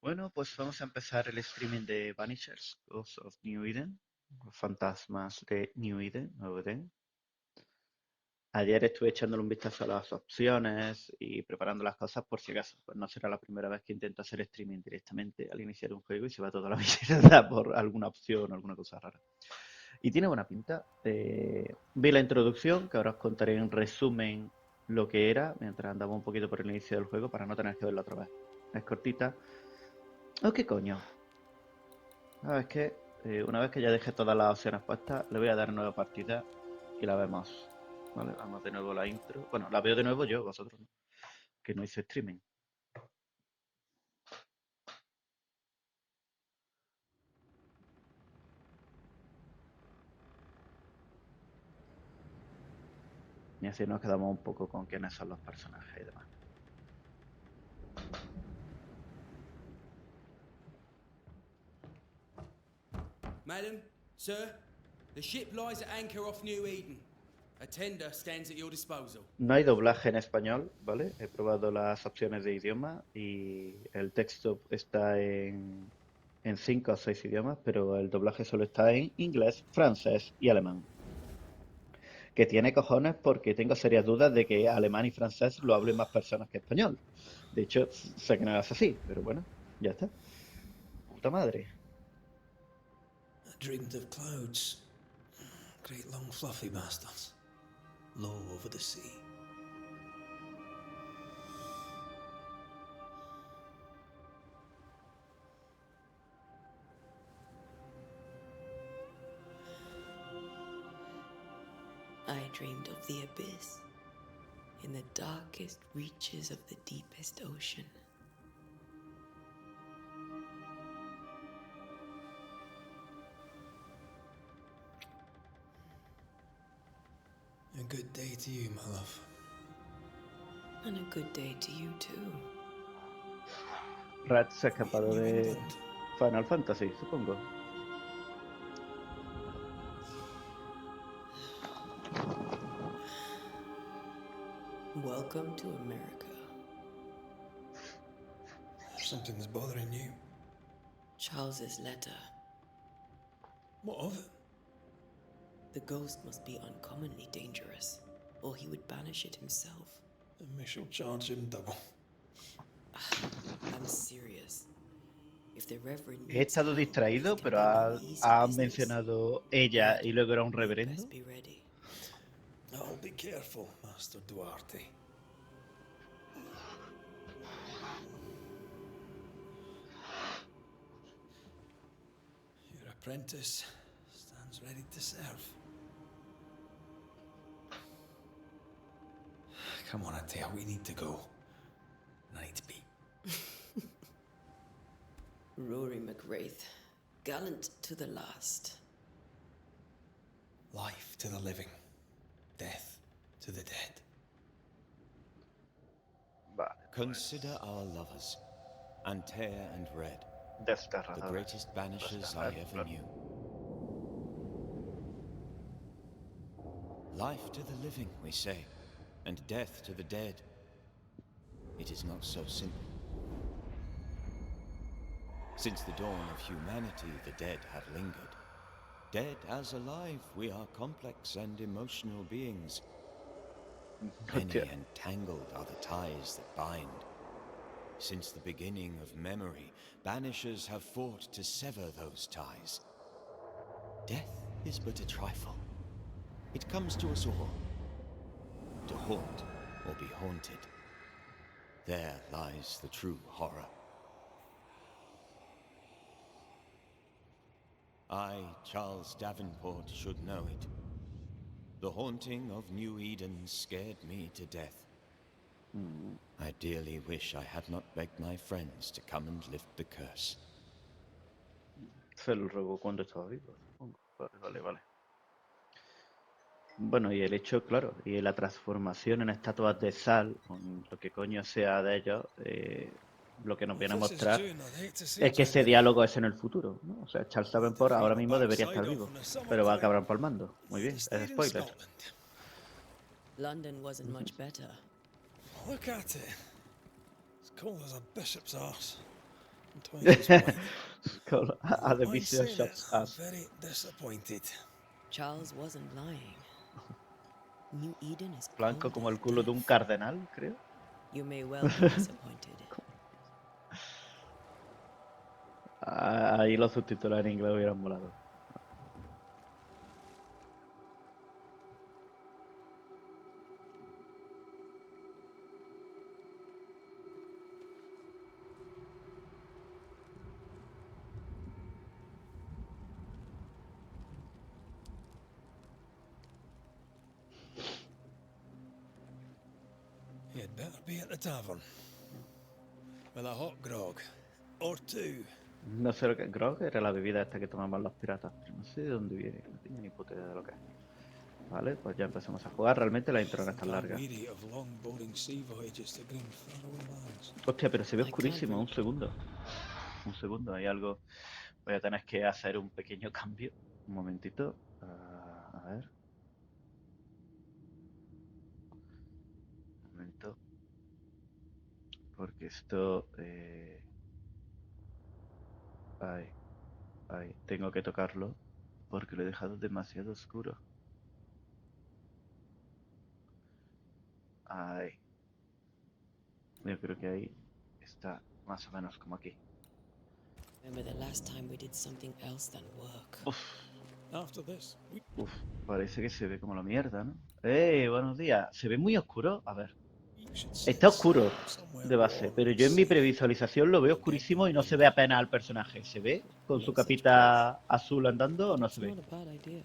Bueno, pues vamos a empezar el streaming de Banishers, Ghosts of New Eden, los fantasmas de New Eden, Nuevo Eden. Ayer estuve echándole un vistazo a las opciones y preparando las cosas por si acaso. Pues no será la primera vez que intento hacer streaming directamente al iniciar un juego y se va toda la mierda por alguna opción o alguna cosa rara. Y tiene buena pinta. Vi la introducción, que ahora os contaré en resumen lo que era, mientras andaba un poquito por el inicio del juego para no tener que verla otra vez. Es cortita. ¿O qué coño? Es que una vez que ya deje todas las opciones puestas, le voy a dar nueva partida y la vemos. Vale, vamos de nuevo la intro. Bueno, la veo de nuevo yo, vosotros no, que no hice streaming. Y así nos quedamos un poco con quiénes son los personajes y demás. Madam, sir, the ship lies at anchor off New Eden. A tender stands at your disposal. No hay doblaje en español, ¿vale? He probado las opciones de idioma y el texto está en 5 o 6 idiomas, pero el doblaje solo está en inglés, francés y alemán. Que tiene cojones porque tengo serias dudas de que alemán y francés lo hablen más personas que español. De hecho, sé que no es así, pero bueno, ya está. Puta madre. I dreamed of clouds. Great long fluffy bastards. Low over the sea. I dreamed of the abyss, in the darkest reaches of the deepest ocean. A good day to you, my love. And a good day to you too. Rat se ha Meet escapado New de England. Final Fantasy, supongo. Welcome to America. Something's bothering you. Charles's letter. What of it? The ghost must be uncommonly dangerous, or he would banish it himself. And we shall charge him double. I'm serious. If the Reverend He needs estado help, distraído, this can pero be no easy ha business. mencionado ella Red, y luego era un you'd reverendo. best be ready. I'll be careful, Master Duarte. Your apprentice stands ready to serve. Come on, Atea, we need to go. I need to be. Rory McWraith, gallant to the last. Life to the living, death to the dead. Vale. Consider our lovers, Antea and Red, the Desterradores. greatest banishers I ever knew. Life to the living, we say, and death to the dead. It is not so simple. Since the dawn of humanity, the dead have lingered. Dead as alive, we are complex and emotional beings. Many Hostia. and tangled are the ties that bind. Since the beginning of memory, banishers have fought to sever those ties. Death is but a trifle. It comes to us all. To haunt or be haunted. There lies the true horror. I, Charles Davenport, should know it. The haunting of New Eden scared me to death. I dearly wish I had not begged my friends to come and lift the curse. Se lo robó cuando estaba vivo, supongo. Vale. Bueno, y el hecho, claro, y la transformación en estatuas de sal, con lo que coño sea de ellos, lo que nos If viene a this is mostrar June, I'd hate to see es que ese January. diálogo es en el futuro, ¿no? O sea, Charles Davenport ahora mismo debería estar Backside vivo, off in the summertime. pero va a acabar palmando. Muy I'd bien, have es stayed in spoiler. Scotland. London wasn't much better. Look at it. It's cold as a bishop's arse. Twice as white. Are the I'd vision say shots that I'm us? very disappointed. Charles wasn't lying. New Eden is Blanco cold como el as culo de un death. cardenal, creo. You may well be disappointed. Ahí los subtítulos en inglés hubieran molado. You'd better be at the tavern. With a hot grog. Or two. No sé lo que es grog, era la bebida esta que tomaban los piratas, pero no sé de dónde viene, no tengo ni puta idea de lo que es. Vale, pues ya empezamos a jugar. Realmente la intro no es tan I'm larga. weary of long, boring sea voyages to grim faraway lands. Hostia, pero se ve I can't oscurísimo, re- un segundo. Un segundo, hay algo. Voy a tener que hacer un pequeño cambio. Un momentito. A ver. Un momento. Porque esto... Ay, ay, tengo que tocarlo. Porque lo he dejado demasiado oscuro. Ay. Yo creo que ahí está más o menos como aquí. Remember the last time we did something else than work. Uf, After this, we parece que se ve como la mierda, ¿no? Buenos días. ¿Se ve muy oscuro? A ver. should Está set oscuro sail somewhere de base, warm pero and yo en mi safe. previsualización lo veo oscurísimo y no se ve apenas al personaje. ¿Se ve con su capita azul andando o no It's se ve? not a bad idea.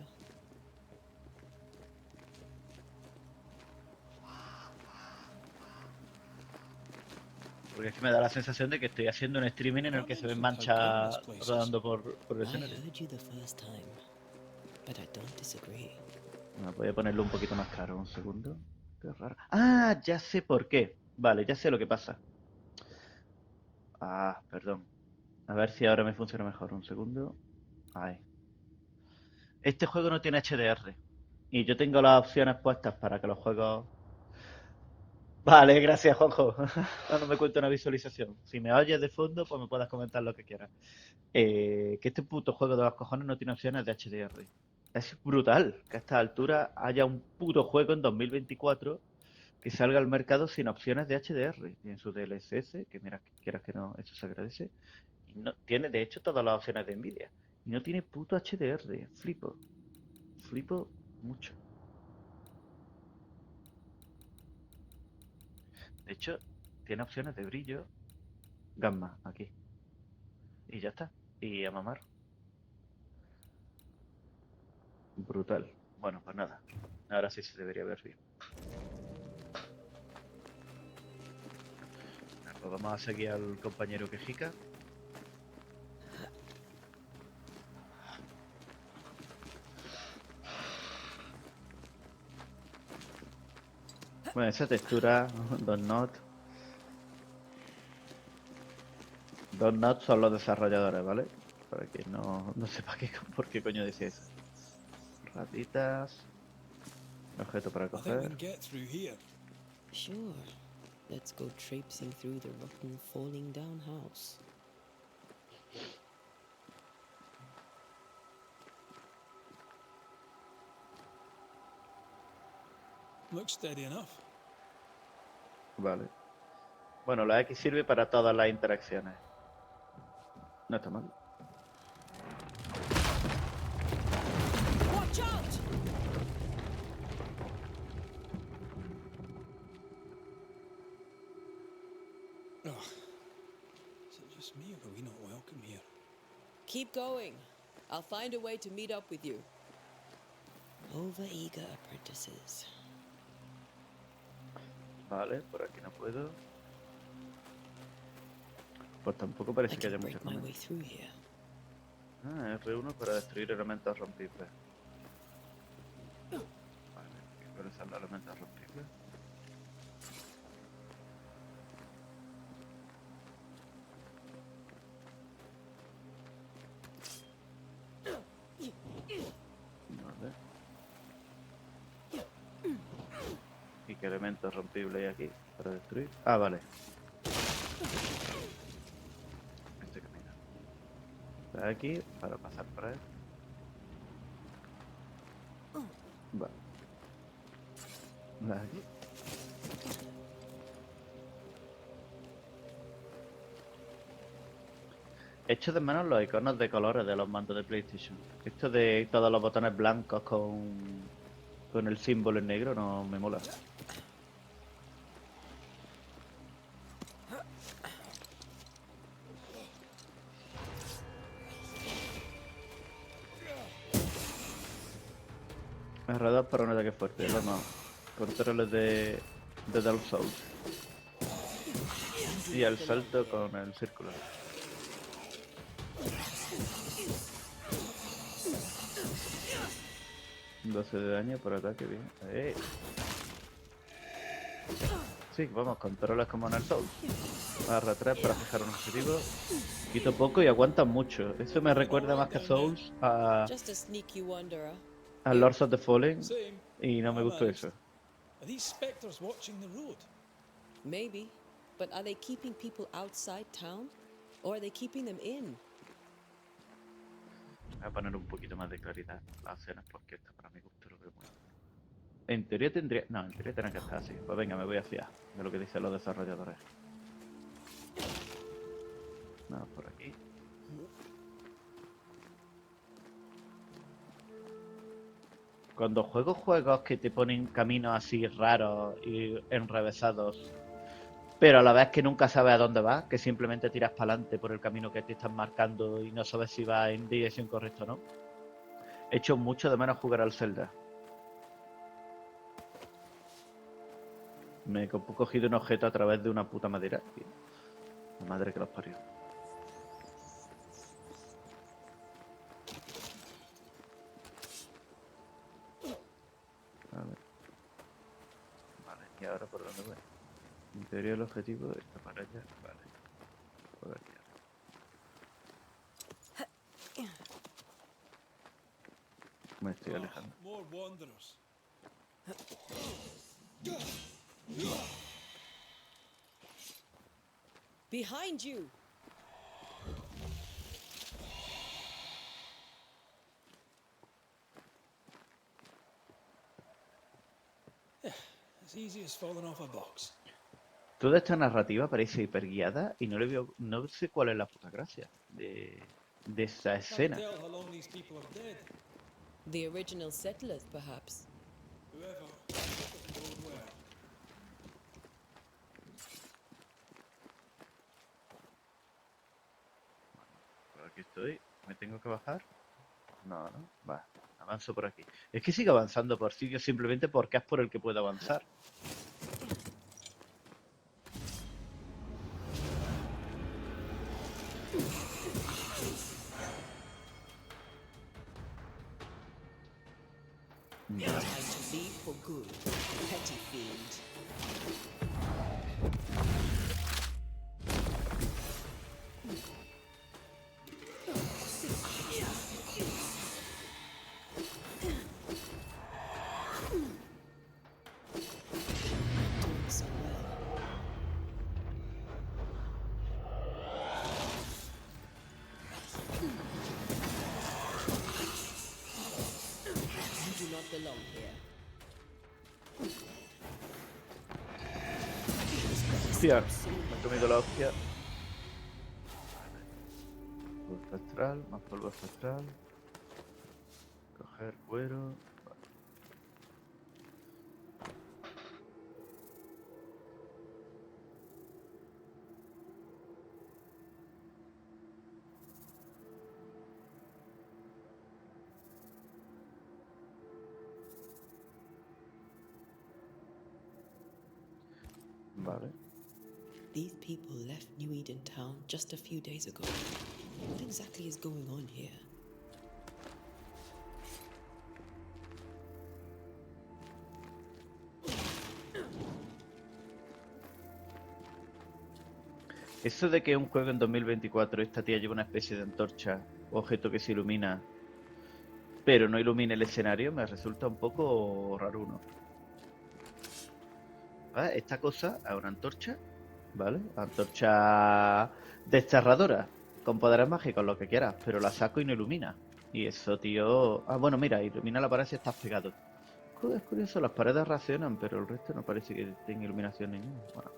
Porque es que me da la sensación de que estoy haciendo un streaming en el que se ven manchas rodando por el I escenario. heard you the first time, but I don't disagree. Bueno, voy a ponerlo un poquito más claro, un segundo. Qué raro. Ah, ya sé por qué. Vale, ya sé lo que pasa. Ah, perdón. A ver si ahora me funciona mejor. Un segundo. Ahí. Este juego no tiene HDR. Y yo tengo las opciones puestas para que los juegos... Vale, gracias, Juanjo. No me cuenta una visualización. Si me oyes de fondo, pues me puedes comentar lo que quieras. Que este puto juego de los cojones no tiene opciones de HDR. Es brutal que a esta altura haya un puto juego en 2024 que salga al mercado sin opciones de HDR. Y en su DLSS, que mira, quieras que no, eso se agradece. Y no, tiene, de hecho, todas las opciones de Nvidia. Y no tiene puto HDR. Flipo. Flipo mucho. De hecho, tiene opciones de brillo. Gamma, aquí. Y ya está. Y a mamar. Brutal. Bueno, pues nada. Ahora sí se debería ver bien. Pues vamos a seguir al compañero Quejica. Bueno, esa textura, dos not. Dos not son los desarrolladores, ¿vale? Para que no sepa por qué coño decía eso. Ratitas. Objeto para I think we coger. can get through here. Sure. Let's go traipsing through the rotten, falling down house. Looks steady enough. Vale. Bueno, la X sirve para todas las interacciones. No está mal. Watch out! Oh, is it just me or are we not welcome here? Keep going. I'll find a way to meet up with you. Overeager apprentices. Vale, por aquí no puedo. Pues tampoco I parece que haya can mucho break my comer. way through here. Ah, R1 para destruir elementos rompibles. Vale, ¿cuáles son los elementos rompibles? Vale. ¿Y qué elementos rompibles hay aquí para destruir? Ah, vale. En este aquí para pasar por él. Vale. Aquí. Echo de menos los iconos de colores de los mandos de PlayStation. Esto de todos los botones blancos con el símbolo en negro no me mola. R2 para un ataque fuerte. Vamos. Controles de Dark Souls. Y al salto con el círculo. $12 de daño por ataque, bien. Sí, vamos, controles como en el Souls. R3 para fijar un objetivo. Quito poco y aguantan mucho. Eso me recuerda más que Souls Just a sneaky wanderer. a Lords of the Fallen. Same. Y no me I'm gustó honest. eso. Are these spectres watching the road? Maybe. But are they keeping people outside town? Or are they keeping them in? Voy a poner un poquito más de claridad en las escenas porque esto para mi gusto lo veo muy... En teoría tendría... No, en teoría tendría que estar así. Pues venga, me voy a fiar de lo que dicen los desarrolladores. Vamos por aquí. Cuando juego juegos que te ponen caminos así raros y enrevesados, pero a la vez que nunca sabes a dónde vas, que simplemente tiras para adelante por el camino que te están marcando y no sabes si vas en dirección correcta o no, echo mucho de menos jugar al Zelda. Me he cogido un objeto a través de una puta madera. Tío. La madre que los parió. A ver. Vale, ¿y ahora por dónde voy? En teoría el objetivo está para allá. Vale. Por aquí. Me estoy alejando. More wanderers. Behind you! As easy as falling off a box. Toda esta narrativa parece hiperguiada y no le veo, no sé cuál es la puta gracia de esa Can't escena. tell how long these people are dead. The original settlers, perhaps. Whoever, doesn't bode well. Por aquí estoy. ¿Me tengo que bajar? No, no. Va, avanzo por aquí. Es que sigo avanzando por sitios simplemente porque es por el que puedo avanzar. Time to leave for good, petty fiend. Doing so well. You do not belong here. Hostia, me he comido la hostia. Polvo espectral, más polvo espectral. Coger cuero. Vale. Vale. These people left New Eden town just a few days ago. What exactly is going on here? Eso de que un juego en 2024 esta tía lleva una especie de antorcha, objeto que se ilumina, pero no ilumina el escenario, me resulta un poco raro, ¿no? ¿Vale? Esta cosa es una antorcha, ¿vale? Antorcha desterradora, con poderes mágicos, lo que quieras, pero la saco y no ilumina. Y eso, tío... Ah, bueno, mira, ilumina la pared si estás pegado. Es curioso, las paredes reaccionan, pero el resto no parece que tenga iluminación ninguna. Bueno.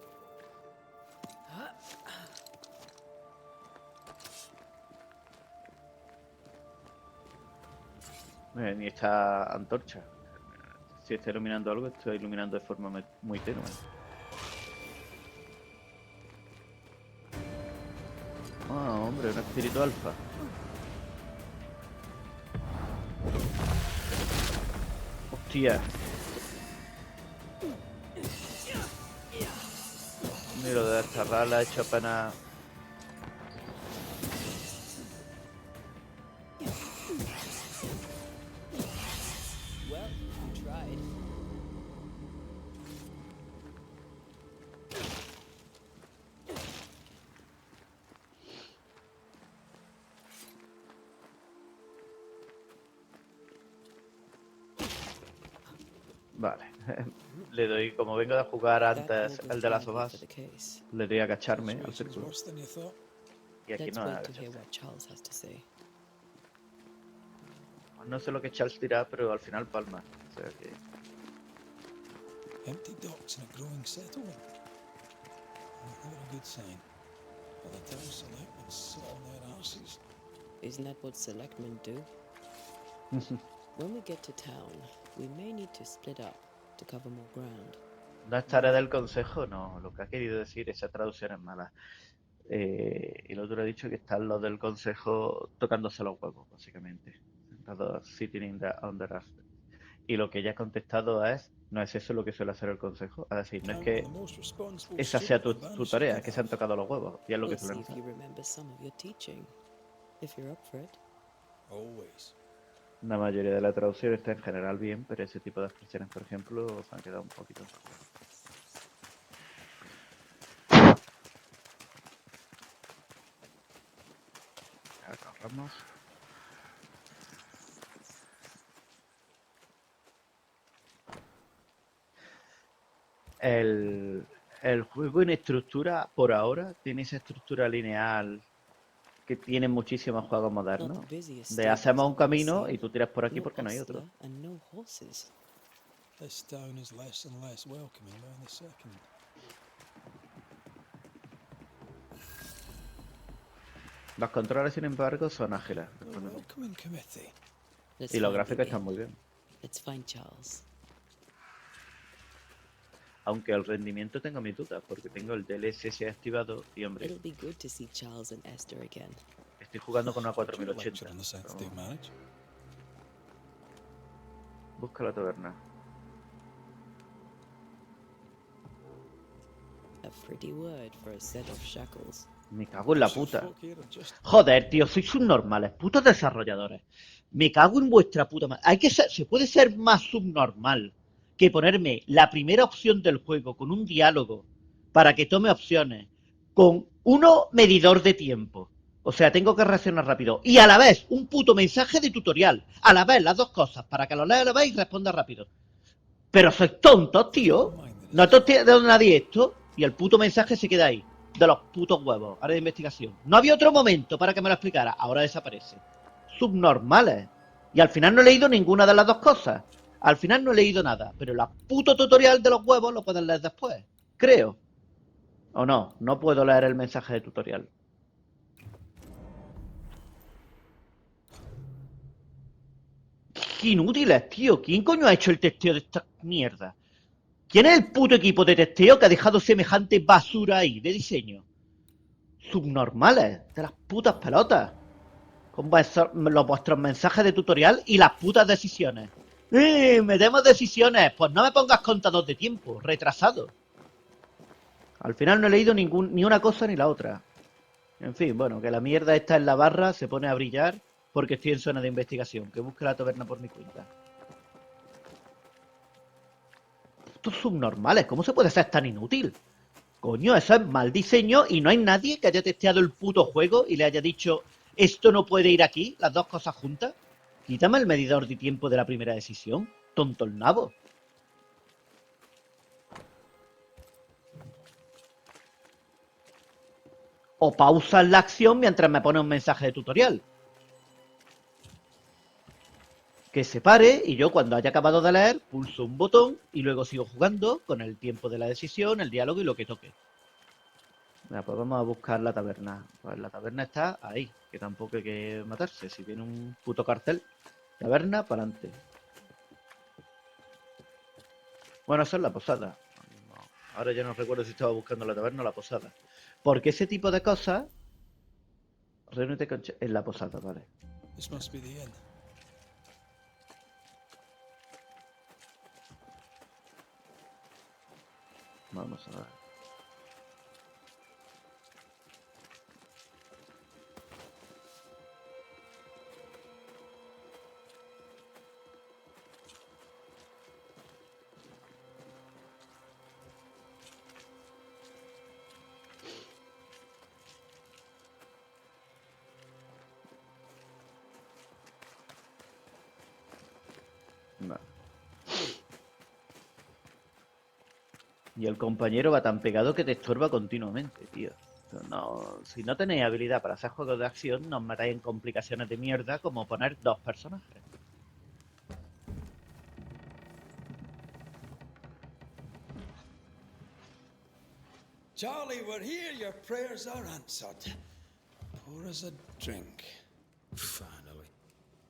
Ni esta antorcha. Si está iluminando algo, está iluminando de forma muy tenue. Ah, hombre, un espíritu alfa. Hostia. Ni lo de desterrar la he hecho apenas. Well, you tried. Vale. Le doy, como vengo de jugar That antes will el go de las badly for sofás, the case. le doy a agacharme al Situation's círculo. worse than you thought. Y aquí Let's no hay wait to hear agacharse. what Charles has to say. No sé lo que Charles dirá, pero al final palma. O sea que... Empty docks in a growing settlement. Never a good sign. By the time selectmen sit on their arses. Isn't that what selectmen do? When we get to town, we may need to split up to cover more ground. No estaré del consejo, no. Lo que ha querido decir, esa traducción es mala. Y el otro ha dicho que están los del consejo tocándose los huevos, básicamente. Sentados sitting on the rafters. Y lo que ella ha contestado es, no es eso lo que suele hacer el consejo. Es decir, no es Can't que the most responsible esa sea student tu the Banishers tarea, could es que se han have. tocado los huevos. Y es lo que We'll see suelen if hacer. you remember some of your teaching, if you're up for it. Always. La mayoría de la traducción está en general bien, pero ese tipo de expresiones, por ejemplo, se han quedado un poquito. Agarramos. El juego en estructura, por ahora, tiene esa estructura lineal que tienen muchísimos juegos Not modernos. the busiest De stables hacemos un I've ever camino seen. y tú tiras por aquí No porque no hay otro. ostler and no horses. This town is less and less welcoming by the second. Los controles, sin embargo, son ágiles. A welcoming committee. Let's Y los find the gráficos están inn. muy bien. Let's find Charles. Aunque el rendimiento tengo mis dudas, porque tengo el DLSS activado y, hombre, It'll be good to see Charles and Esther again. estoy jugando con una Lecture 4080. on the sanctity of marriage. Busca la taberna. A pretty word for a set of shackles. Me cago en la Some puta. folk here are just Joder, tío, sois subnormales, putos desarrolladores. Me cago en vuestra puta madre. Se puede ser más subnormal que ponerme la primera opción del juego con un diálogo para que tome opciones, con uno medidor de tiempo. O sea, tengo que reaccionar rápido. Y a la vez, un puto mensaje de tutorial. A la vez, las dos cosas, para que lo lea a la vez y responda rápido. Pero sois tontos, tío. No te estoy dando nadie esto y el puto mensaje se queda ahí. De los putos huevos, área de investigación. No había otro momento para que me lo explicara. Ahora desaparece. Subnormales. Y al final no he leído ninguna de las dos cosas. Al final no he leído nada. Pero el puto tutorial de los huevos lo puedes leer después. Creo. O no, no puedo leer el mensaje de tutorial. Qué inútiles, tío. ¿Quién coño ha hecho el testeo de esta mierda? ¿Quién es el puto equipo de testeo que ha dejado semejante basura ahí de diseño? Subnormales, de las putas pelotas. Con vuestros mensajes de tutorial y las putas decisiones. Metemos decisiones. Pues no me pongas contador de tiempo, retrasado. Al final no he leído ni una cosa ni la otra. En fin, bueno, que la mierda esta en la barra se pone a brillar porque estoy en zona de investigación. Que busque la taberna por mi cuenta. Estos subnormales, ¿cómo se puede ser tan inútil? Coño, eso es mal diseño y no hay nadie que haya testeado el puto juego y le haya dicho esto no puede ir aquí, las dos cosas juntas. Quítame el medidor de tiempo de la primera decisión, tonto el nabo. o pausas la acción mientras me pone un mensaje de tutorial. Que se pare y yo cuando haya acabado de leer pulso un botón y luego sigo jugando con el tiempo de la decisión, el diálogo y lo que toque. Mira, pues vamos a buscar la taberna. Pues la taberna está ahí, que tampoco hay que matarse. Si tiene un puto cartel, taberna para adelante. Bueno, esa es la posada. No, ahora ya no recuerdo si estaba buscando la taberna o la posada. Porque ese tipo de cosas, reúnete en la posada, vale. This must be the inn. Vamos a ver. Vale. Y el compañero va tan pegado que te estorba continuamente, tío. No, si no tenéis habilidad para hacer juegos de acción, no os metáis en complicaciones de mierda como poner dos personajes. Charlie, we're here. Your prayers are answered. Pour us a drink. Finally.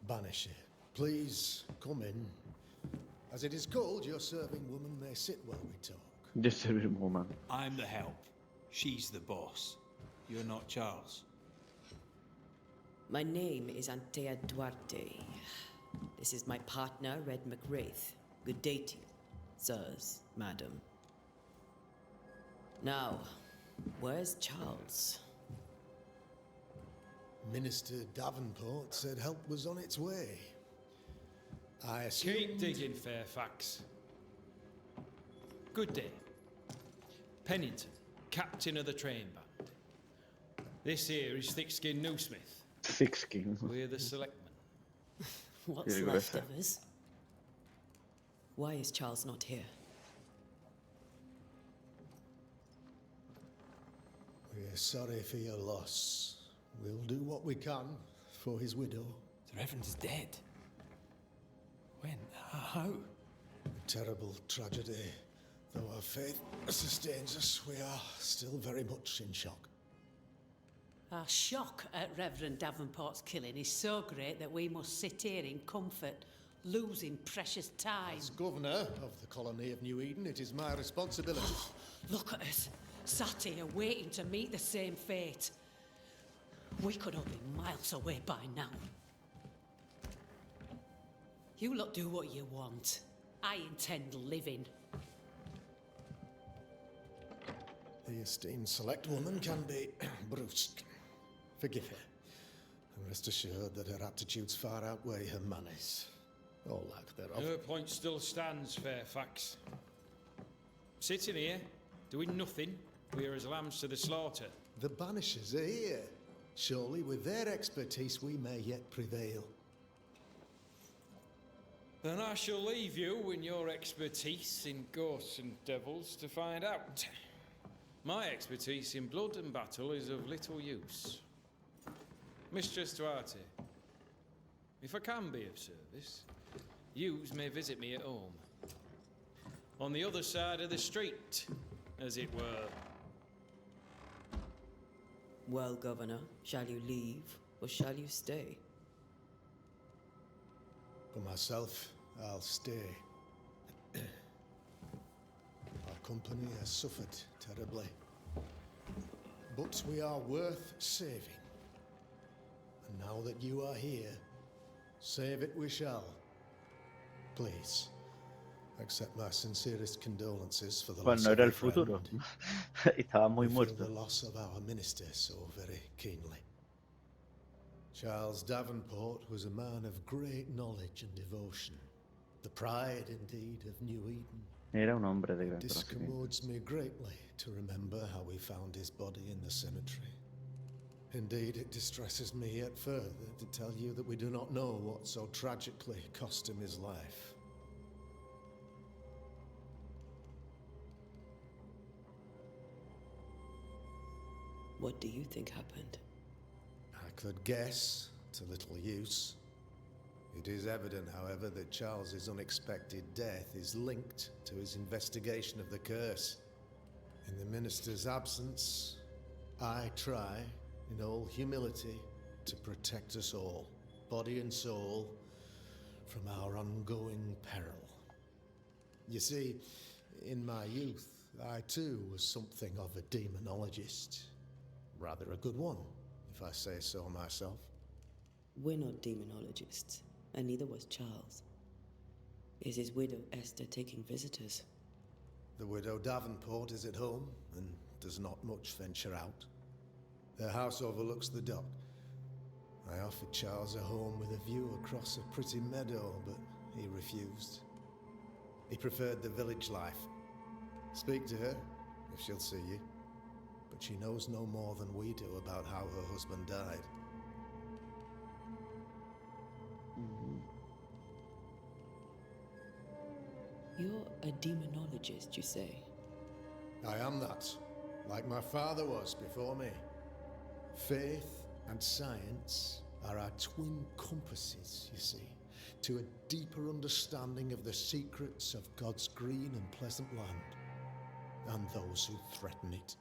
Banisher, please come in. As it is called, your serving woman may sit while we talk. De servir woman. I'm the help. She's the boss. You're not Charles. My name is Antea Duarte. This is my partner, Red McWraith. Good day to you, sirs, madam. Now, where's Charles? Minister Davenport said help was on its way. I assume... Keep digging, Fairfax. Good day. Pennington, captain of the train band. This here is Thick-Skinned Newsmith. Thick-Skin. We're the selectmen. What's Here we go, left sir. of us? Why is Charles not here? We're sorry for your loss. We'll do what we can for his widow. The Reverend is dead. When? How? A terrible tragedy. Though our faith sustains us, we are still very much in shock. Our shock at Reverend Davenport's killing is so great that we must sit here in comfort, losing precious time. As governor of the colony of New Eden, it is my responsibility. Look at us, sat here waiting to meet the same fate. We could all be miles away by now. You lot do what you want. I intend living. The esteemed select woman can be brusque. Forgive her. And rest assured that her aptitudes far outweigh her manners. Or lack thereof. Her point still stands, Fairfax. Sitting here, doing nothing, we're as lambs to the slaughter. The Banishers are here. Surely with their expertise we may yet prevail. Then I shall leave you and your expertise in ghosts and devils to find out. My expertise in blood and battle is of little use. Mistress Duarte, if I can be of service, yous may visit me at home. On the other side of the street, as it were. Well, Governor, shall you leave or shall you stay? For myself, I'll stay. Our company has suffered terribly. But we are worth saving. And now that you are here, save it we shall. Please, accept my sincerest condolences for the Pues loss no of era your el futuro. friend. Estaba muy We feel muerto. the loss of our minister so very keenly. Charles Davenport was a man of great knowledge and devotion. The pride, indeed, of New Eden. Era un hombre de gran It conocimiento. discommodes me greatly to remember how we found his body in the cemetery. Indeed, it distresses me yet further to tell you that we do not know what so tragically cost him his life. What do you think happened? I could guess, to little use. It is evident, however, that Charles's unexpected death is linked to his investigation of the curse. In the minister's absence, I try, in all humility, to protect us all, body and soul, from our ongoing peril. You see, in my youth, I too was something of a demonologist. Rather a good one, if I say so myself. We're not demonologists, and neither was Charles. Is his widow Esther taking visitors? The widow Davenport is at home and does not much venture out. Their house overlooks the dock. I offered Charles a home with a view across a pretty meadow, but he refused. He preferred the village life. Speak to her, if she'll see you. But she knows no more than we do about how her husband died. You're a demonologist, you say? I am that, like my father was before me. Faith and science are our twin compasses, you see, to a deeper understanding of the secrets of God's green and pleasant land, and those who threaten it.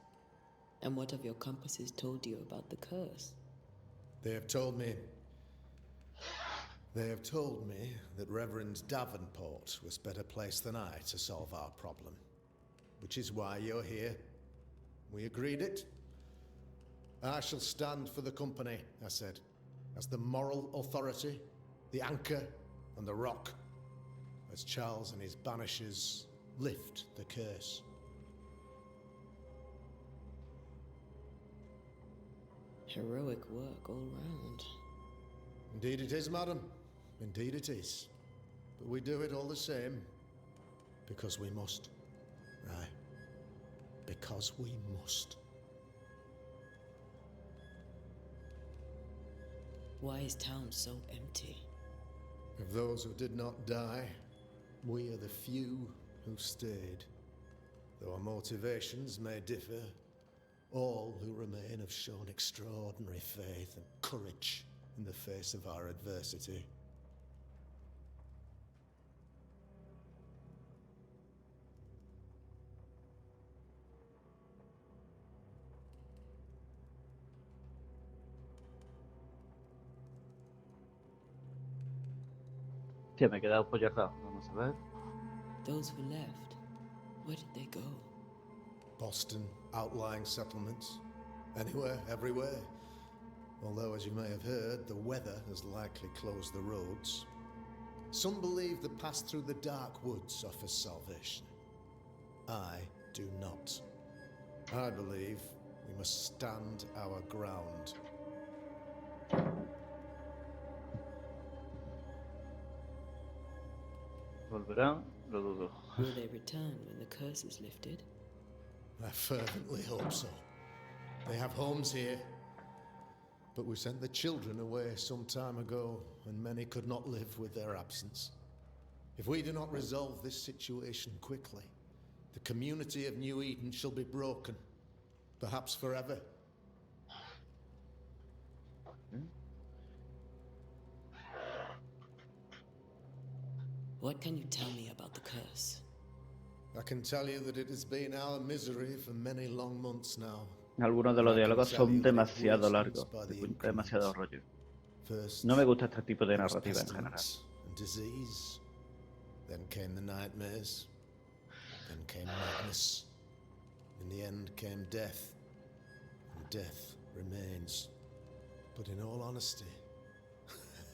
And what have your compasses told you about the curse? They have told me that Reverend Davenport was better placed than I to solve our problem. Which is why you're here. We agreed it. I shall stand for the company, I said, as the moral authority, the anchor, and the rock, as Charles and his Banishers lift the curse. Heroic work all round. Indeed it is, madam. Indeed it is. But we do it all the same. Because we must. Aye. Because we must. Why is town so empty? Of those who did not die, we are the few who stayed. Though our motivations may differ, all who remain have shown extraordinary faith and courage in the face of our adversity. Hostia, me he quedado pollardado. Vamos a ver. Those who left, where did they go? Boston, outlying settlements. Anywhere, everywhere. Although, as you may have heard, the weather has likely closed the roads. Some believe the path through the dark woods offers salvation. I do not. I believe we must stand our ground. ¿Volverán? Lo dudo. Will they return when the curse is lifted? I fervently hope so. They have homes here. But we sent the children away some time ago, and many could not live with their absence. If we do not resolve this situation quickly, the community of New Eden shall be broken, perhaps forever. What can you tell me about the curse? I can tell you that it has been our misery for many long months now. Algunos de los diálogos son demasiado largos, demasiado rollo. No me gusta este tipo de narrativa en general. And disease. Then came the nightmares. Then came madness. In the end came death. And death remains. But in all honesty,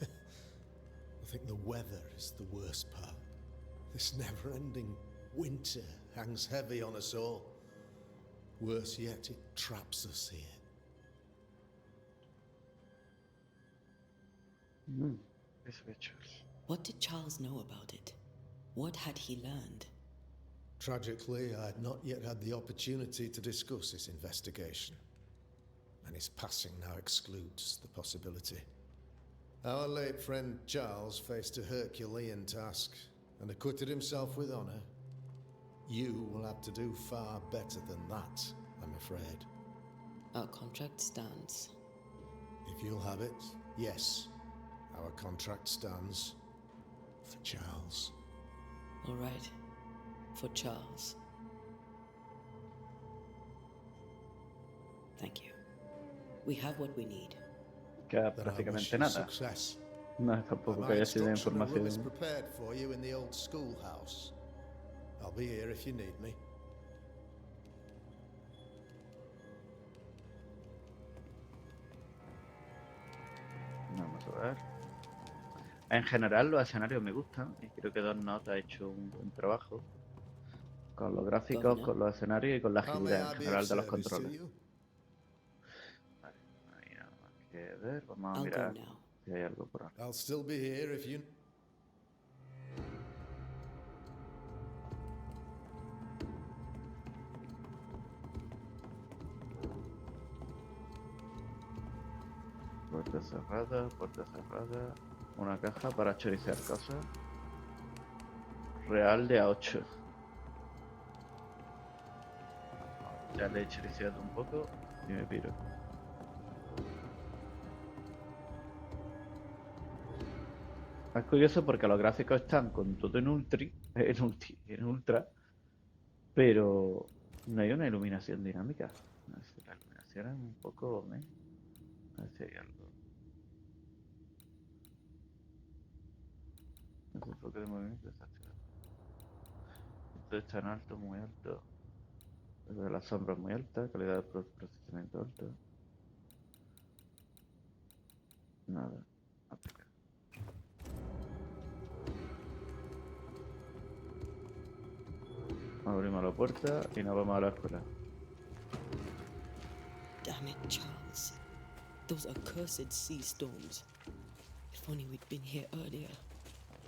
I think the weather is the worst part. This never-ending winter hangs heavy on us all. Worse yet, it traps us here. What did Charles know about it? What had he learned? Tragically, I had not yet had the opportunity to discuss this investigation, and his passing now excludes the possibility. Our late friend Charles faced a Herculean task and acquitted himself with honor. You will have to do far better than that, I'm afraid. Our contract stands. If you'll have it, yes. Our contract stands for Charles. All right. For Charles. Thank you. We have what we need. Queda Then I wish prácticamente you nada. success. No es Have tampoco que I haya sido instruction and rubbish información. prepared for you in the old schoolhouse? I'll be here if you need me. Vamos a ver. En general los escenarios me gustan y creo que Not ha hecho un buen trabajo con los gráficos, Governor. con los escenarios y con la How may agilidad en I be of general de los service to controles. you? Vale, no hay nada más que ver. Vamos a I'll go mirar now. si hay algo por ahí. I'll still be here if you... Puerta cerrada, puerta cerrada. Una caja para choricear cosas. Real de A8. Ya le he choriceado un poco y me piro. Es curioso porque los gráficos están con todo en ultra, pero no hay una iluminación dinámica. No sé, la iluminación es un poco... A ver si hay algo. El enfoque de movimiento está activado. Esto está en alto, muy alto. La sombra es muy alta, calidad de procesamiento alta. Nada. Aplicar. Abrimos la puerta y nos vamos a la escuela. Damn it, Charles. Those accursed sea storms. If only we'd been here earlier.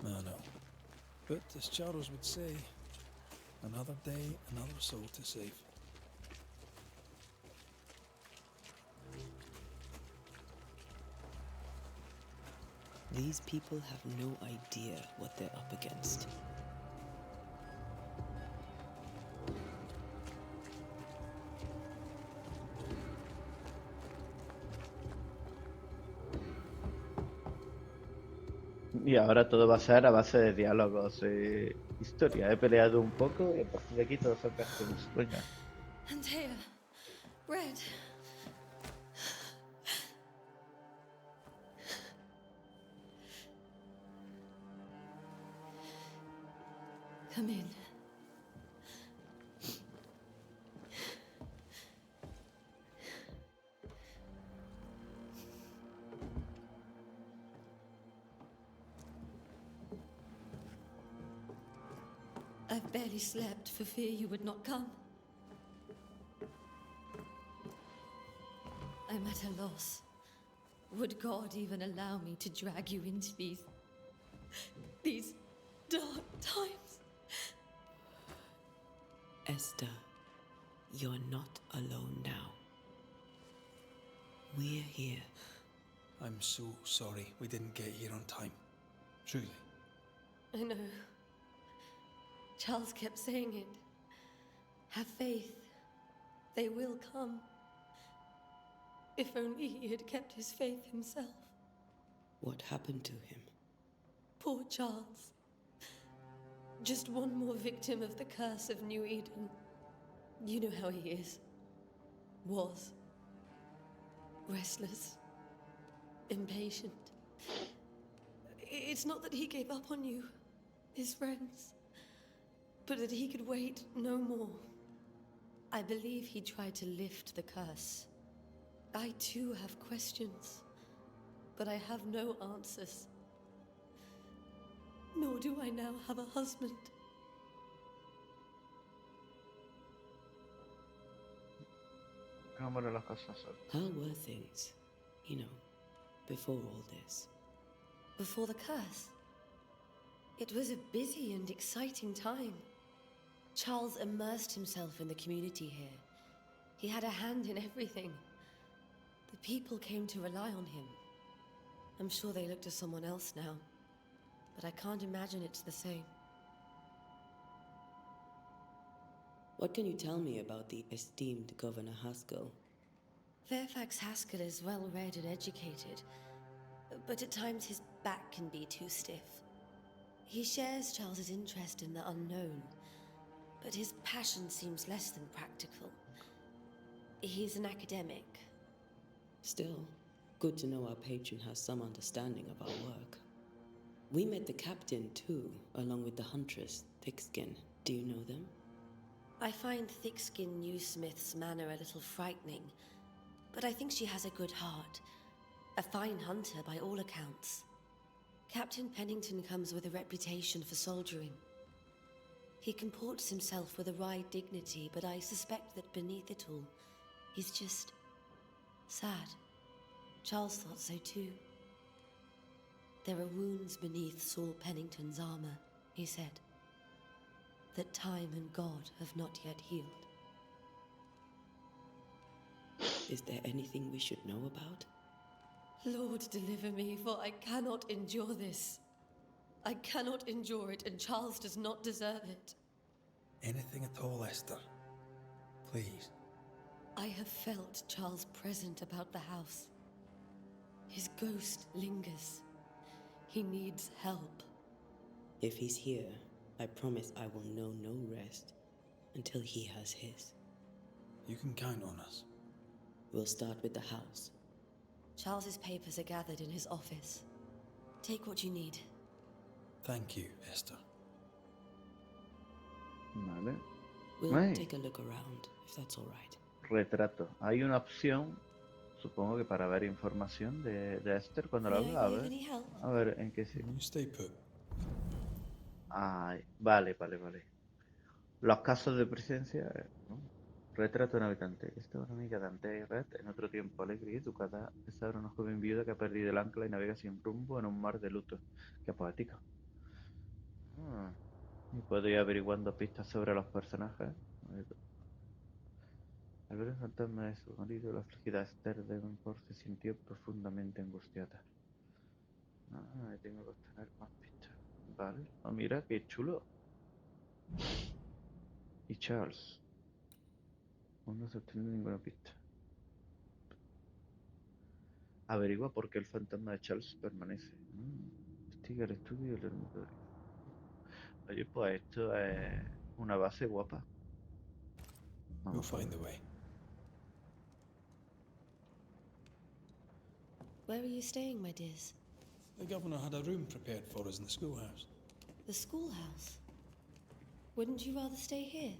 I know. But as Charles would say, another day, another soul to save. These people have no idea what they're up against. Y ahora todo va a ser a base de diálogos y historia. He peleado un poco y a partir de aquí todo son cuestiones. Venga. Antea, Red. Come in. I've barely slept for fear you would not come. I'm at a loss. Would God even allow me to drag you into these dark times? Esther, you're not alone now. We're here. I'm so sorry we didn't get here on time. Truly. I know. Charles kept saying it. Have faith. They will come. If only he had kept his faith himself. What happened to him? Poor Charles. Just one more victim of the curse of New Eden. You know how he is. Was. Restless. Impatient. It's not that he gave up on you, his friends, but that he could wait no more. I believe he tried to lift the curse. I too have questions, but I have no answers. Nor do I now have a husband. ¿Cómo eran las cosas? How were things, before all this? Before the curse, it was a busy and exciting time. Charles immersed himself in the community here. He had a hand in everything. The people came to rely on him. I'm sure they look to someone else now, but I can't imagine it's the same. What can you tell me about the esteemed Governor Haskell? Fairfax Haskell is well read and educated, but at times his back can be too stiff. He shares Charles's interest in the unknown, but his passion seems less than practical. He's an academic. Still, good to know our patron has some understanding of our work. We met the captain, too, along with the huntress, Thickskin. Do you know them? I find Thickskin Newsmith's manner a little frightening, but I think she has a good heart. A fine hunter by all accounts. Captain Pennington comes with a reputation for soldiering. He comports himself with a wry dignity, but I suspect that beneath it all, he's just sad. Charles thought so too. There are wounds beneath Saul Pennington's armor, he said, that time and God have not yet healed. Is there anything we should know about? Lord, deliver me, for I cannot endure this. I cannot endure it, and Charles does not deserve it. Anything at all, Esther. Please. I have felt Charles present about the house. His ghost lingers. He needs help. If he's here, I promise I will know no rest until he has his. You can count on us. We'll start with the house. Charles's papers are gathered in his office. Take what you need. Thank you, Esther. Vale. We'll Ay. take a look around, if that's all right. Retrato. Hay una opción, supongo que para ver información de Esther cuando la May I habla. be of any help? A ver, ¿en qué sí? You stay put. Ay, vale. Los casos de presencia. ¿No? Retrato de un habitante. Esta es una amiga de Ante y Red en otro tiempo alegre y educada. Es ahora una joven viuda que ha perdido el ancla y navega sin rumbo en un mar de luto. Qué poético. Ah, y puedo ir averiguando pistas sobre los personajes. Al ver el fantasma de su marido, la afligida Esther Davenport se sintió profundamente angustiada. Ah, tengo que obtener más pistas. Vale. Ah, mira, qué chulo. Y Charles. Aún no se obtiene ninguna pista. Averigua por qué el fantasma de Charles permanece. Investiga el estudio del dormitorio. Oye, pues esto es una base guapa. We'll Vamos a find ver. a way. Where are you staying, my dears? The governor had a room prepared for us in the schoolhouse. The schoolhouse? Wouldn't you rather stay here?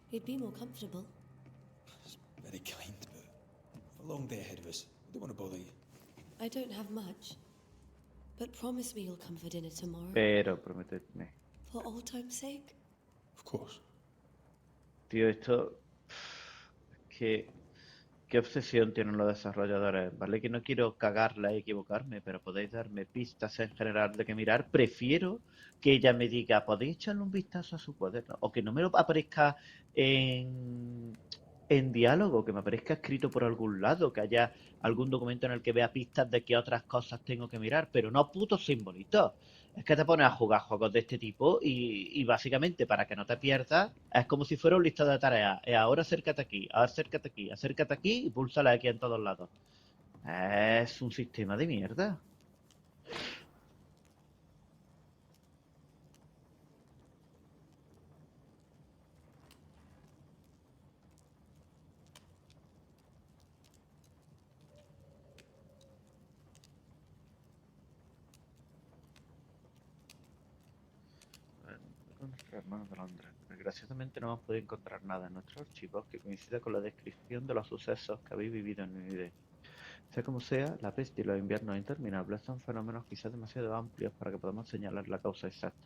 You'd be more comfortable. It's very kind, but a long day ahead of us. I don't want to bother you. I don't have much. But promise me you'll come for dinner tomorrow. Pero prometedme. For old time's sake. Of course. Tío, esto... ¿Qué obsesión tienen los desarrolladores? Vale que no quiero cagarla y equivocarme, pero podéis darme pistas en general de qué mirar. Prefiero que ella me diga, podéis echarle un vistazo a su cuaderno, o que no me lo aparezca en diálogo, que me aparezca escrito por algún lado, que haya algún documento en el que vea pistas de qué otras cosas tengo que mirar, pero no putos simbolitos. Es que te pones a jugar juegos de este tipo y básicamente para que no te pierdas es como si fuera un listado de tareas. Ahora acércate aquí, acércate aquí y púlsala aquí en todos lados. Es un sistema de mierda. Con nuestros hermanos de Londres. Desgraciadamente no hemos podido encontrar nada en nuestros archivos que coincida con la descripción de los sucesos que habéis vivido en New Eden. Sea como sea, la peste y los inviernos interminables son fenómenos quizás demasiado amplios para que podamos señalar la causa exacta.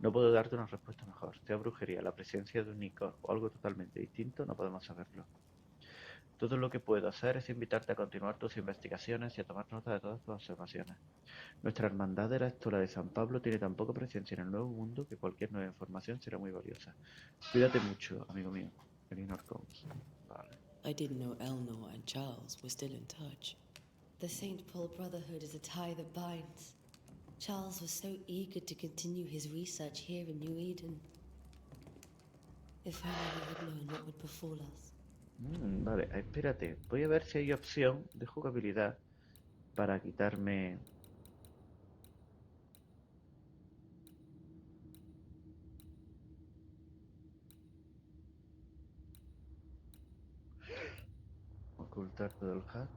No puedo darte una respuesta mejor. Sea brujería, la presencia de un icor o algo totalmente distinto, no podemos saberlo. Todo lo que puedo hacer es invitarte a continuar tus investigaciones y a tomar nota de todas tus observaciones. Nuestra hermandad de la Estola de San Pablo tiene tan poca presencia en el Nuevo Mundo que cualquier nueva información será muy valiosa. Cuídate mucho, amigo mío. Elinor Combs. Vale. I didn't know Eleanor and Charles were still in touch. The St. Paul Brotherhood is a tie that binds. Charles was so eager to continue his research here in New Eden. If only we had known what would befall us. Vale, espérate. Voy a ver si hay opción de jugabilidad para quitarme... Ocultar todo el HUD.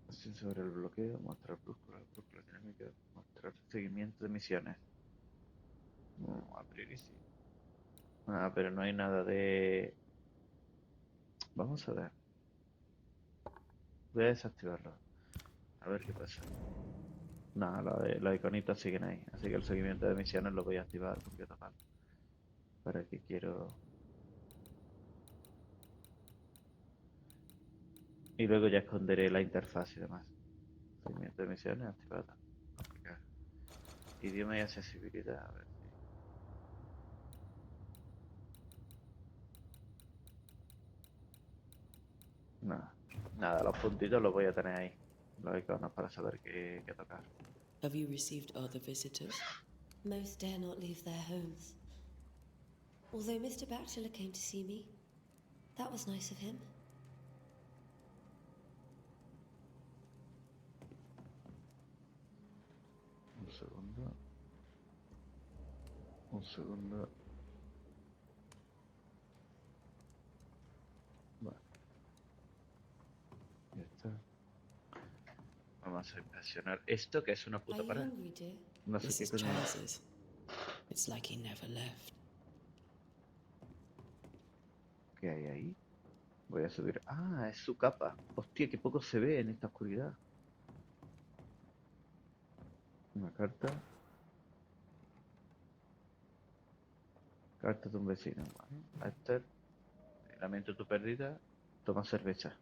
Acción sobre el bloqueo, mostrar brújula dinámica, mostrar seguimiento de misiones. A priori sí. Ah, pero no hay nada de... Vamos a ver. Voy a desactivarlo. A ver qué pasa. Nada, los iconitos siguen ahí. Así que el seguimiento de misiones lo voy a activar porque total. ¿Para qué quiero? Y luego ya esconderé la interfaz y demás. Seguimiento de misiones activado. Aplicar. Idioma y accesibilidad. A ver si. Nada. Nada, los puntitos los voy a tener ahí. Los iconos para saber qué tocar. Have you received other visitors? Most dare not leave their homes. Although Mr. Bachelor came to see me, that was nice of him. Un segundo. Un segundo. Vale. Ya está. Vamos a inspeccionar esto que es una Are puta you pared. hungry, dear? No sé This qué is coño. Charles's. It's like he never left. ¿Qué hay ahí? Voy a subir. Ah, es su capa. Hostia, qué poco se ve en esta oscuridad. Una carta. Carta de un vecino. Vale. Esther, lamento tu pérdida. Toma cerveza.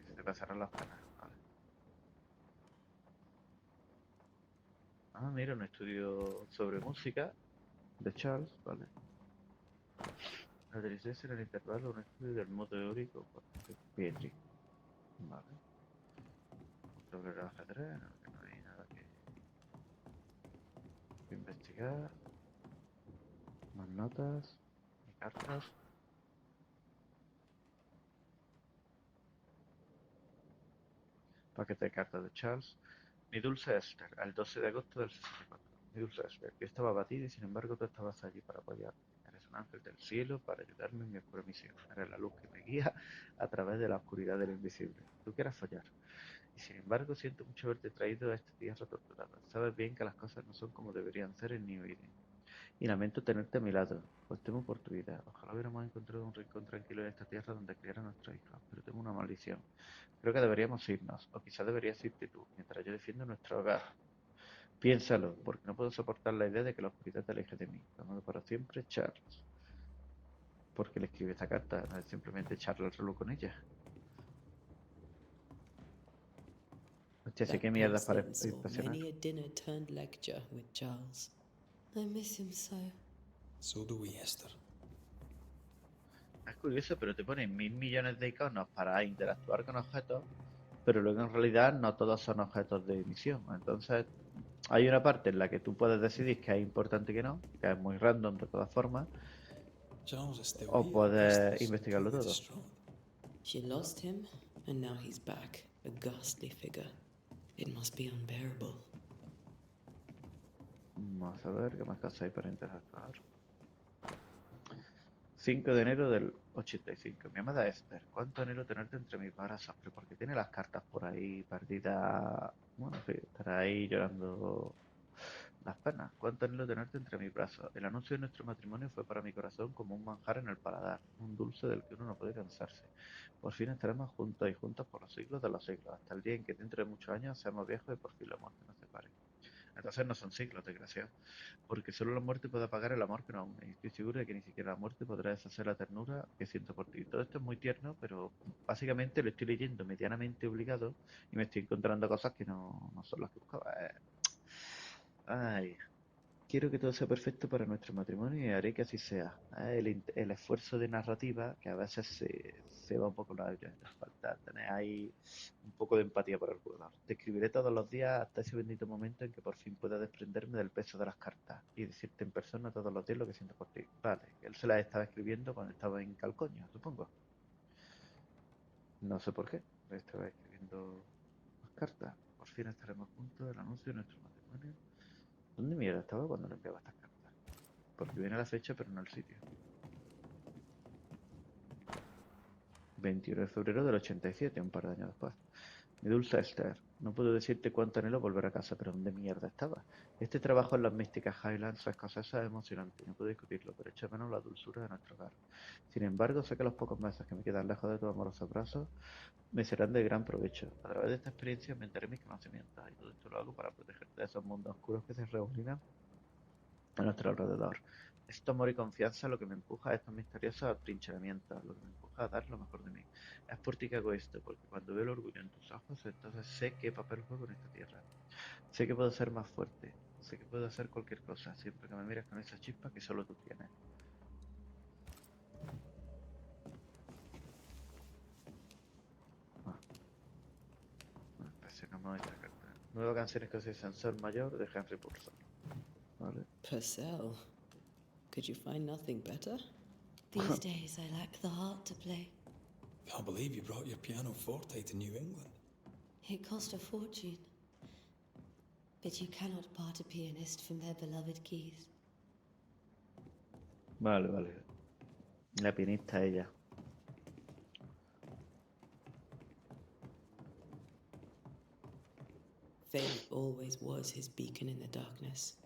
Y se te pasarán las penas. Vale. Ah, mira, un estudio sobre música de Charles. Vale. La tristeza en el intervalo, un estudio del modo teórico por Pietri. Vale. Un tablero de ajedrez, en el que no hay nada que investigar. Más notas y cartas. Paquete de cartas de Charles. Mi dulce Esther, el 12 de agosto del 64. Mi dulce Esther, yo estaba abatida y sin embargo tú estabas allí para apoyarme. Eres un ángel del cielo para ayudarme en mi oscura misión. Eres la luz que me guía a través de la oscuridad del invisible. Tú quieras fallar. Y sin embargo siento mucho haberte traído a esta tierra torturada. Sabes bien que las cosas no son como deberían ser en New Eden. Y lamento tenerte a mi lado, pues temo por tu vida. Ojalá hubiéramos encontrado un rincón tranquilo en esta tierra donde criar a nuestros hijos, pero tengo una maldición. Creo que deberíamos irnos, o quizás deberías irte tú, mientras yo defiendo nuestro hogar. Piénsalo, porque no puedo soportar la idea de que la oscuridad te aleje de mí. Te amo para siempre, Charles. ¿Por qué le escribe esta carta? No es simplemente charlarlo con ella. Hostia, sé That qué mierdas para pencil saw inspeccionar. many a dinner turned lecture with Charles. I miss him so. So do we, Esther. Es curioso, pero te ponen 1000 millones de iconos para interactuar con objetos, pero luego en realidad no todos son objetos de misión. Entonces, hay una parte en la que tú puedes decidir que es importante y que no, que es muy random de todas formas, Charles is still o here, puedes restless, investigarlo completely todo. distraught. She lost him, and now he's back, a ghastly figure. It must be unbearable. Vamos a ver qué más cosas hay para interactuar. 5 de enero del 85. Mi amada Esther, cuánto anhelo tenerte entre mis brazos, pero porque tiene las cartas por ahí perdidas. Bueno, sí, estará ahí llorando las penas. Cuánto anhelo tenerte entre mis brazos. El anuncio de nuestro matrimonio fue para mi corazón como un manjar en el paladar, un dulce del que uno no puede cansarse. Por fin estaremos juntos y juntos por los siglos de los siglos, hasta el día en que dentro de muchos años seamos viejos y por fin la muerte nos separe. Entonces no son siglos, desgraciado. Porque solo la muerte puede apagar el amor que nos une. Y estoy seguro de que ni siquiera la muerte podrá deshacer la ternura que siento por ti. Todo esto es muy tierno, pero básicamente lo estoy leyendo medianamente obligado y me estoy encontrando cosas que no son las que buscaba. Ay. Quiero que todo sea perfecto para nuestro matrimonio y haré que así sea. El esfuerzo de narrativa, que a veces se va un poco la olla, te falta tener ahí un poco de empatía por el jugador. Te escribiré todos los días hasta ese bendito momento en que por fin pueda desprenderme del peso de las cartas y decirte en persona todos los días lo que siento por ti. Vale, él se las estaba escribiendo cuando estaba en Calcoña, supongo. No sé por qué, le estaba escribiendo las cartas. Por fin estaremos juntos, el anuncio de nuestro matrimonio. ¿Dónde mierda estaba cuando le enviaba estas cartas? Porque viene la fecha, pero no el sitio. 21 de febrero del 87, un par de años después. Mi dulce Esther, no puedo decirte cuánto anhelo volver a casa, pero ¿dónde mierda estaba? Este trabajo en las místicas Highlands escocesas es emocionante, no puedo discutirlo, pero echo menos la dulzura de nuestro hogar. Sin embargo, sé que los pocos meses que me quedan lejos de tus amorosos brazos me serán de gran provecho. A través de esta experiencia aumentaré mis conocimientos, y todo esto lo hago para protegerte de esos mundos oscuros que se reúnen a nuestro alrededor. Esto amor y confianza lo que me empuja a estos misteriosos atrincheramientos, lo que me empuja a dar lo mejor de mí. Es por ti que hago esto, porque cuando veo el orgullo en tus ojos, entonces sé qué papel juego en esta tierra. Sé que puedo ser más fuerte, sé que puedo hacer cualquier cosa, siempre que me mires con esa chispa que solo tú tienes. Ah, presionamos esta carta. Nueva canción escocesa Sensor Mayor de Henry Purcell. Vale. Purcell. Could you find nothing better? These days I lack the heart to play. Can't believe you brought your pianoforte to New England. It cost a fortune. But you cannot part a pianist from their beloved keys. Vale, vale. La pianista ella. Faith always was his beacon in the darkness.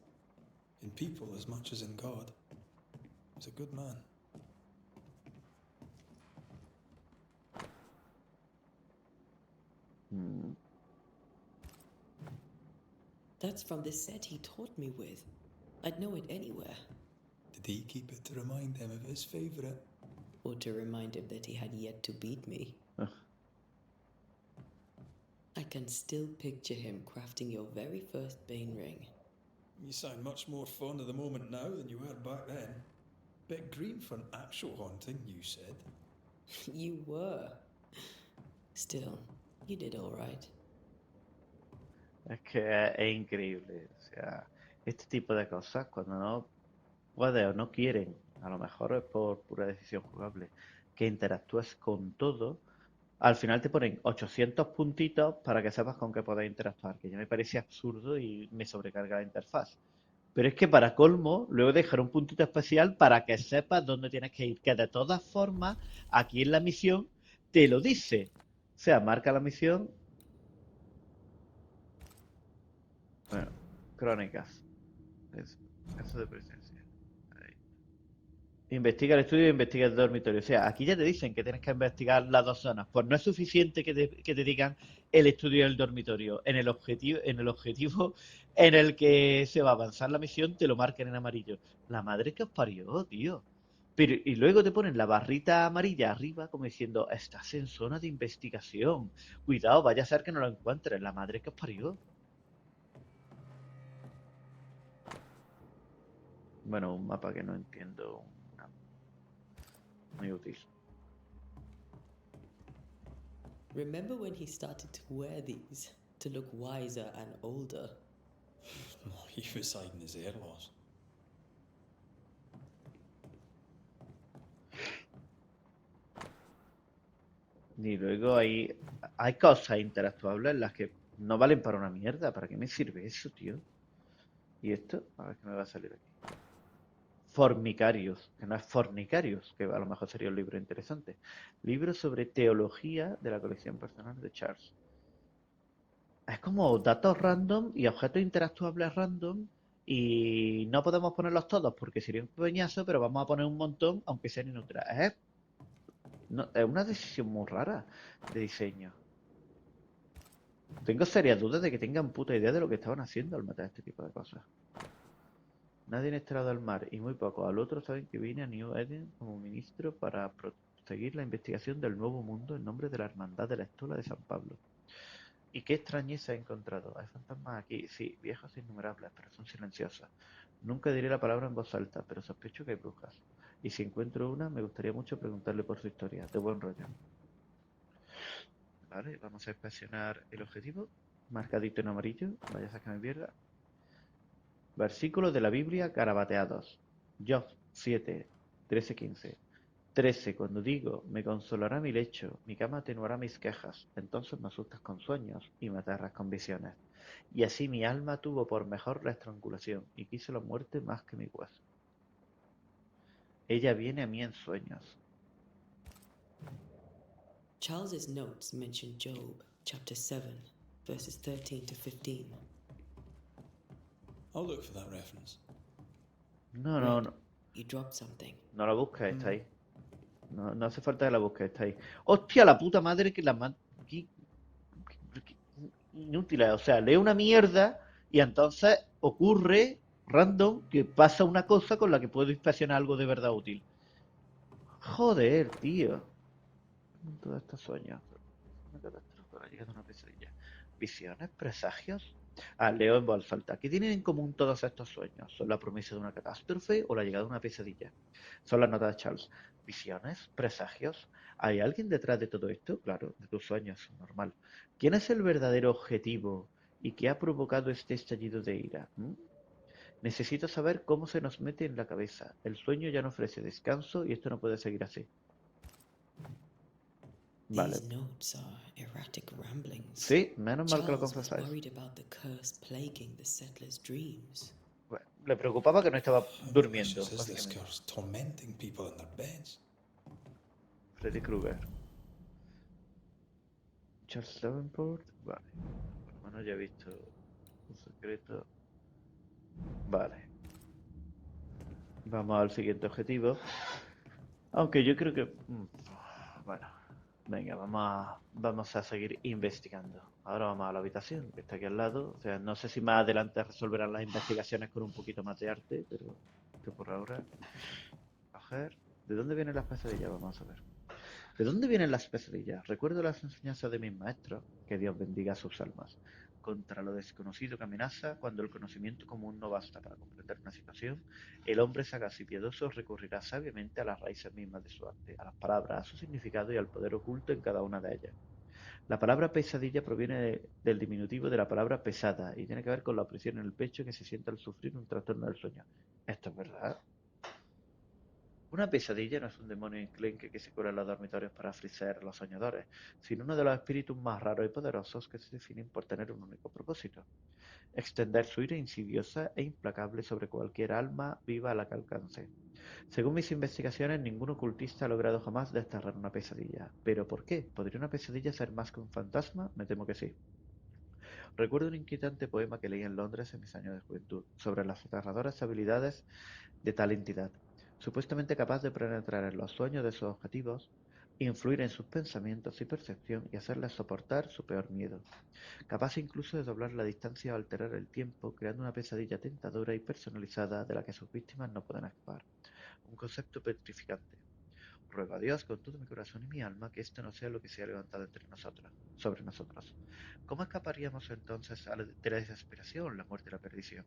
In people as much as in God. He's a good man. That's from the set he taught me with. I'd know it anywhere. Did he keep it to remind him of his favourite? Or to remind him that he had yet to beat me. I can still picture him crafting your very first Bane ring. You sound much more fond of the moment now than you were back then. Bit green for an actual haunting, you said. You were. Still, you did all right. Es que es increíble. O sea, este tipo de cosas, cuando no puede o no quieren, a lo mejor es por pura decisión jugable, que interactúes con todo, al final te ponen 800 puntitos para que sepas con qué puedes interactuar, que ya me parece absurdo y me sobrecarga la interfaz. Pero es que para colmo, luego dejar un puntito especial para que sepas dónde tienes que ir, que de todas formas, aquí en la misión te lo dice. O sea, marca la misión. Bueno, crónicas. Eso de presencia. Ahí. Investiga el estudio e investiga el dormitorio. O sea, aquí ya te dicen que tienes que investigar las dos zonas. Pues no es suficiente que te digan el estudio y el dormitorio. En el objetivo en el que se va a avanzar la misión, te lo marquen en amarillo. La madre que os parió, tío. Pero, y luego te ponen la barrita amarilla arriba como diciendo, estás en zona de investigación. Cuidado, vaya a ser que no lo encuentres. La madre que os parió. Bueno, un mapa que no entiendo. Muy útil. Remember when he started to wear these to look wiser and older? Oh, he was hiding his hair loss. Y luego hay cosas interactuables en las que no valen para una mierda. ¿Para qué me sirve eso, tío? ¿Y esto? A ver qué me va a salir aquí. Formicarios, que no es Fornicarios, que a lo mejor sería un libro interesante. Libro sobre teología de la colección personal de Charles. Es como datos random y objetos interactuables random y no podemos ponerlos todos porque sería un peñazo, pero vamos a poner un montón aunque sean inútiles. Es una decisión muy rara de diseño. Tengo serias dudas de que tengan puta idea de lo que estaban haciendo al meter este tipo de cosas. Nadie en este lado del mar y muy pocos al otro saben que vine a New Eden como ministro para proseguir la investigación del nuevo mundo en nombre de la Hermandad de la Estola de San Pablo. ¿Y qué extrañeza he encontrado? Hay fantasmas aquí, sí, viejos e innumerables, pero son silenciosos. Nunca diré la palabra en voz alta, pero sospecho que hay brujas. Y si encuentro una, me gustaría mucho preguntarle por su historia. De buen rollo. Vale, vamos a inspeccionar el objetivo. Marcadito en amarillo. Vaya a que me pierda. Versículos de la Biblia garabateados. Job 7, 13-15. 13. Cuando digo, me consolará mi lecho, mi cama atenuará mis quejas, entonces me asustas con sueños y me aterras con visiones. Y así mi alma tuvo por mejor la estrangulación, y quise la muerte más que mi hueso. Ella viene a mí en sueños. Charles's notes mention Job, chapter 7, verses 13 to 15. I'll look for that reference. No, no, Red, no. you dropped something. No la busques, está ahí. No, no hace falta que la busques, está ahí. ¡Hostia, la puta madre que la inútiles! O sea, lee una mierda y entonces ocurre random que pasa una cosa con la que puedo inspeccionar algo de verdad útil. Joder, tío. Todos estos sueños. Una catástrofe, ha llegado una pesadilla. ¿Visiones? ¿Presagios? Ah, leo en voz alta. ¿Qué tienen en común todos estos sueños? ¿Son la promesa de una catástrofe o la llegada de una pesadilla? Son las notas de Charles. ¿Visiones? ¿Presagios? ¿Hay alguien detrás de todo esto? Claro, de tus sueños, normal. ¿Quién es el verdadero objetivo y qué ha provocado este estallido de ira? Necesito saber cómo se nos mete en la cabeza. El sueño ya no ofrece descanso y esto no puede seguir así. Vale. These notes are erratic ramblings. Sí, menos mal que lo Charles was confesáis. worried about the curse plaguing the settlers' dreams. Bueno, le preocupaba que no estaba How durmiendo, malicious is this básicamente. curse tormenting people in their beds? Freddy Krueger. Charles Davenport. Vale. Por lo menos ya he visto un secreto. Vale. Vamos al siguiente objetivo. Aunque yo creo que... Bueno. Venga, vamos a seguir investigando. Ahora vamos a la habitación, que está aquí al lado. O sea, no sé si más adelante resolverán las investigaciones con un poquito más de arte, pero que por ahora... Coger... ¿De dónde vienen las pesadillas? Vamos a ver. ¿De dónde vienen las pesadillas? Recuerdo las enseñanzas de mis maestros, que Dios bendiga sus almas. Contra lo desconocido que amenaza, cuando el conocimiento común no basta para comprender una situación, el hombre sagaz y piadoso recurrirá sabiamente a las raíces mismas de su arte, a las palabras, a su significado y al poder oculto en cada una de ellas. La palabra pesadilla proviene del diminutivo de la palabra pesada y tiene que ver con la opresión en el pecho que se siente al sufrir un trastorno del sueño. ¿Esto es verdad? Una pesadilla no es un demonio enclenque que se cuela en los dormitorios para afligir a los soñadores, sino uno de los espíritus más raros y poderosos que se definen por tener un único propósito: extender su ira insidiosa e implacable sobre cualquier alma viva a la que alcance. Según mis investigaciones, ningún ocultista ha logrado jamás desterrar una pesadilla. ¿Pero por qué? ¿Podría una pesadilla ser más que un fantasma? Me temo que sí. Recuerdo un inquietante poema que leí en Londres en mis años de juventud, sobre las aterradoras habilidades de tal entidad, supuestamente capaz de penetrar en los sueños de sus objetivos, influir en sus pensamientos y percepción y hacerles soportar su peor miedo, capaz incluso de doblar la distancia o alterar el tiempo, creando una pesadilla tentadora y personalizada de la que sus víctimas no pueden escapar. Un concepto petrificante. Ruego a Dios con todo mi corazón y mi alma que esto no sea lo que se ha levantado entre nosotros, sobre nosotros. ¿Cómo escaparíamos entonces de la desesperación, la muerte y la perdición?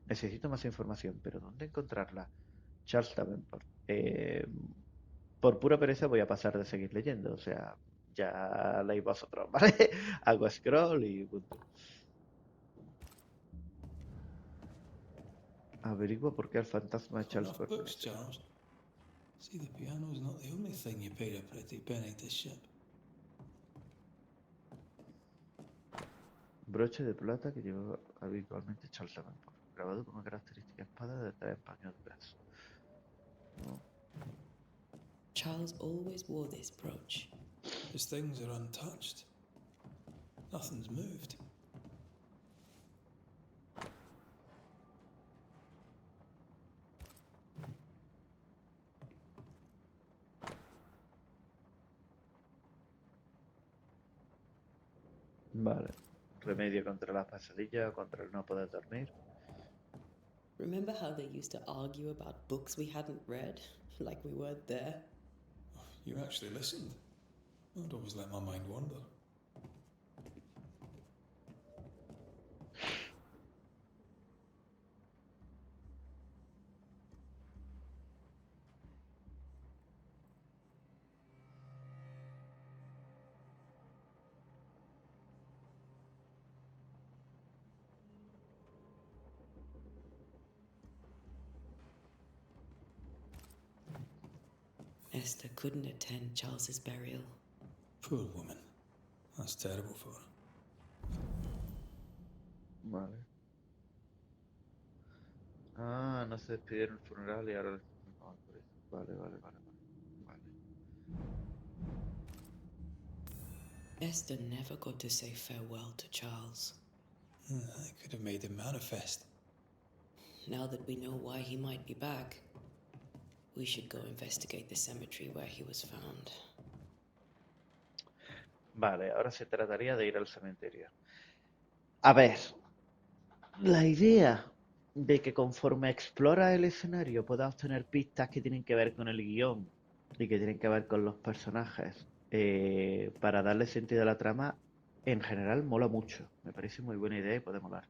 Necesito más información, pero ¿dónde encontrarla? Charles Davenport. Por pura pereza voy a pasar de seguir leyendo, o sea, ya leí vosotros, ¿vale? Hago scroll y punto. Averigua por qué el fantasma de Charles Enough books, pertenece. Charles. See, the piano's not the only thing you paid a pretty penny to ship. Broche de plata que lleva habitualmente Charles Davenport, grabado con una característica espada de 3 paños de brazo. No. Charles always wore this brooch. His things are untouched. Nothing's moved. Vale. Remedio contra las pesadillas o contra el no poder dormir. Remember how they used to argue about books we hadn't read? Like we weren't there? You actually listened. I'd always let my mind wander. Esther couldn't attend Charles's burial. Poor woman. That's terrible for her. Vale. Ah, no se despidieron en el funeral y ahora les tocan por eso. Vale, vale, vale, vale. Esther never got to say farewell to Charles. I could have made him manifest. Now that we know why he might be back, we should go investigate the cemetery where he was found. Vale, ahora se trataría de ir al cementerio. A ver, la idea de que conforme exploras el escenario puedas obtener pistas que tienen que ver con el guión y que tienen que ver con los personajes para darle sentido a la trama, en general mola mucho. Me parece muy buena idea y puede molar.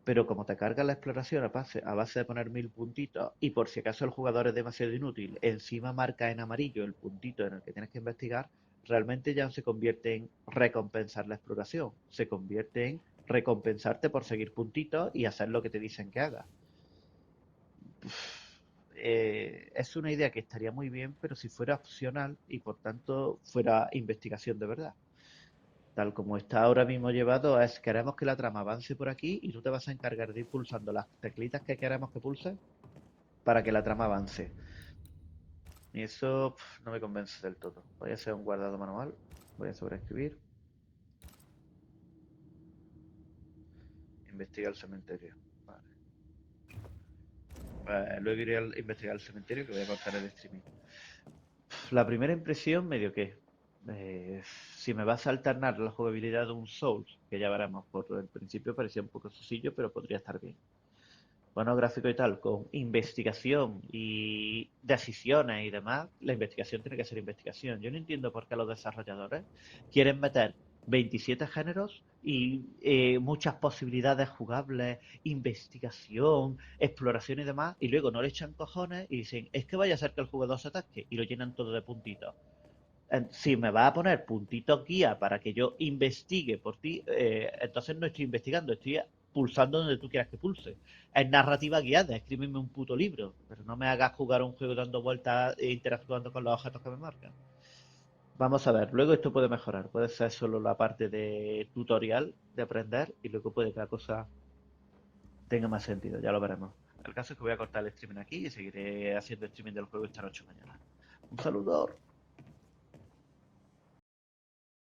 Pero como te cargas la exploración a base de poner 1000 puntitos y por si acaso el jugador es demasiado inútil, encima marca en amarillo el puntito en el que tienes que investigar, realmente ya no se convierte en recompensar la exploración, se convierte en recompensarte por seguir puntitos y hacer lo que te dicen que hagas. Es una idea que estaría muy bien, pero si fuera opcional y por tanto fuera investigación de verdad. Tal como está ahora mismo llevado es queremos que la trama avance por aquí y tú te vas a encargar de ir pulsando las teclitas que queremos que pulse para que la trama avance. Y eso no me convence del todo. Voy a hacer un guardado manual. Voy a sobreescribir. Investiga el cementerio. Vale. Luego iré a investigar el cementerio que voy a cortar el streaming. La primera impresión medio que si me vas a alternar la jugabilidad de un Souls, que ya veremos, por el principio parecía un poco sencillo, pero podría estar bien. Bueno, gráfico y tal, con investigación y decisiones y demás, la investigación tiene que ser investigación. Yo no entiendo por qué los desarrolladores quieren meter 27 géneros y muchas posibilidades jugables, investigación, exploración y demás, y luego no le echan cojones y dicen, es que vaya a ser que el jugador se atasque y lo llenan todo de puntitos. Si me va a poner puntitos guía para que yo investigue por ti, entonces no estoy investigando, estoy pulsando donde tú quieras que pulse. Es narrativa guiada, escríbeme un puto libro, pero no me hagas jugar un juego dando vueltas e interactuando con los objetos que me marcan. Vamos a ver, luego esto puede mejorar, puede ser solo la parte de tutorial, de aprender, y luego puede que la cosa tenga más sentido, ya lo veremos. El caso es que voy a cortar el streaming aquí y seguiré haciendo streaming del juego esta noche o mañana. Un saludo.